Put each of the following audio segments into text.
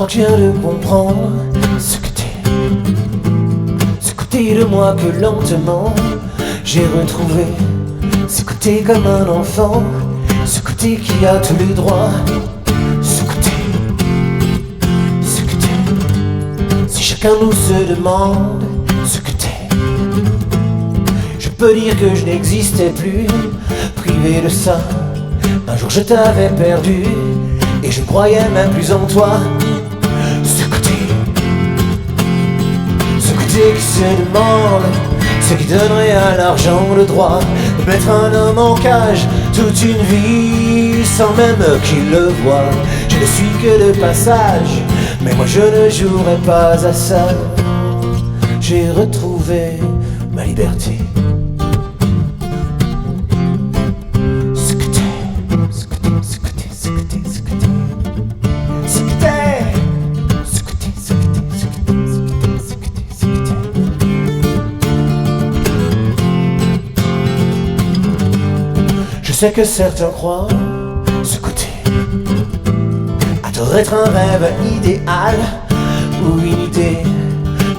que je viens de comprendre ce que t'es, ce côté de moi que lentement j'ai retrouvé, ce côté comme un enfant, ce côté qui a tous les droits, ce côté, si chacun nous se demande ce que t'es, je peux dire que je n'existais plus, privé de ça. Un jour je t'avais perdu et je ne croyais même plus en toi. Ce côté qui se demande, ce qui donnerait à l'argent le droit de mettre un homme en cage toute une vie sans même qu'il le voie. Je ne suis que de passage, mais moi je ne jouerai pas à ça. J'ai retrouvé ma liberté. Je sais que certains croient ce côté à être un rêve idéal ou une idée,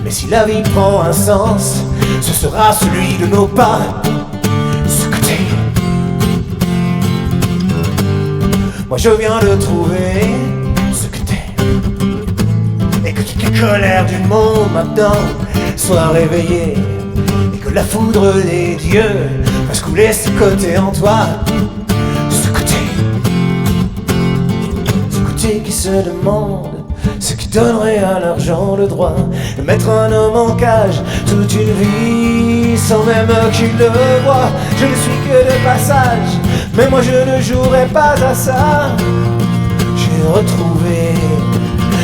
mais si la vie prend un sens, ce sera celui de nos pas. Ce côté, moi je viens de trouver ce que t'es, et que toute la colère du monde maintenant soit réveillée, et que la foudre des dieux fasse couler ce côté en toi. Ce côté qui se demande, ce qui donnerait à l'argent le droit de mettre un homme en cage toute une vie sans même qu'il le voie. Je ne suis que de passage, mais moi je ne jouerai pas à ça. J'ai retrouvé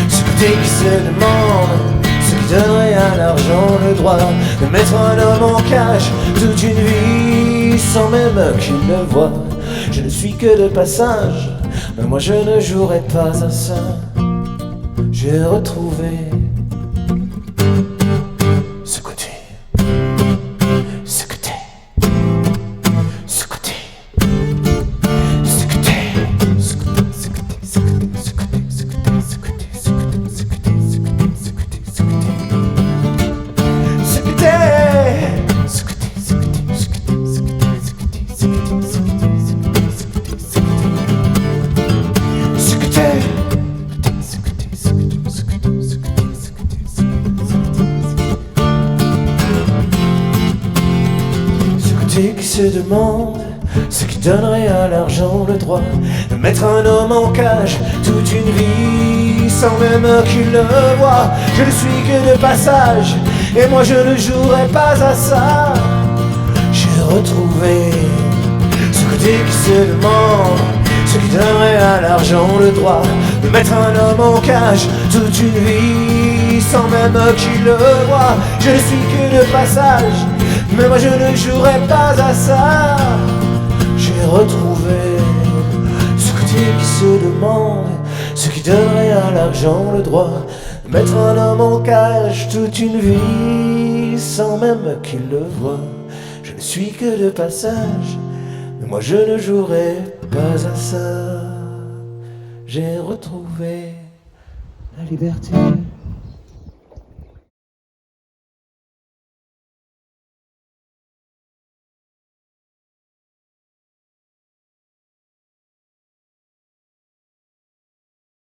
ce côté qui se demande, ce qui donnerait à l'argent le droit de mettre un homme en cage toute une vie sans même qu'il le voie. Je ne suis que de passage, mais moi je ne jouerai pas à ça. J'ai retrouvé ce côté, ce côté, ce côté, ce côté, ce côté, ce côté, ce côté, ce côté, ce côté, ce côté, ce côté, ce côté, ce côté, ce côté, ce côté, ce côté, ce côté, ce qui se demande, ce qui donnerait à l'argent le droit de mettre un homme en cage toute une vie sans même qu'il le voie. Je ne suis que de passage, et moi je ne jouerai pas à ça. J'ai retrouvé ce côté qui se demande, ce qui donnerait à l'argent le droit de mettre un homme en cage toute une vie sans même qu'il le voie. Je ne suis que de passage, mais moi je ne jouerai pas à ça. J'ai retrouvé ce côté qui se demande, ce qui donnerait à l'argent le droit de mettre un homme en cage toute une vie sans même qu'il le voie. Je ne suis que de passage, mais moi je ne jouerai pas à ça. J'ai retrouvé la liberté.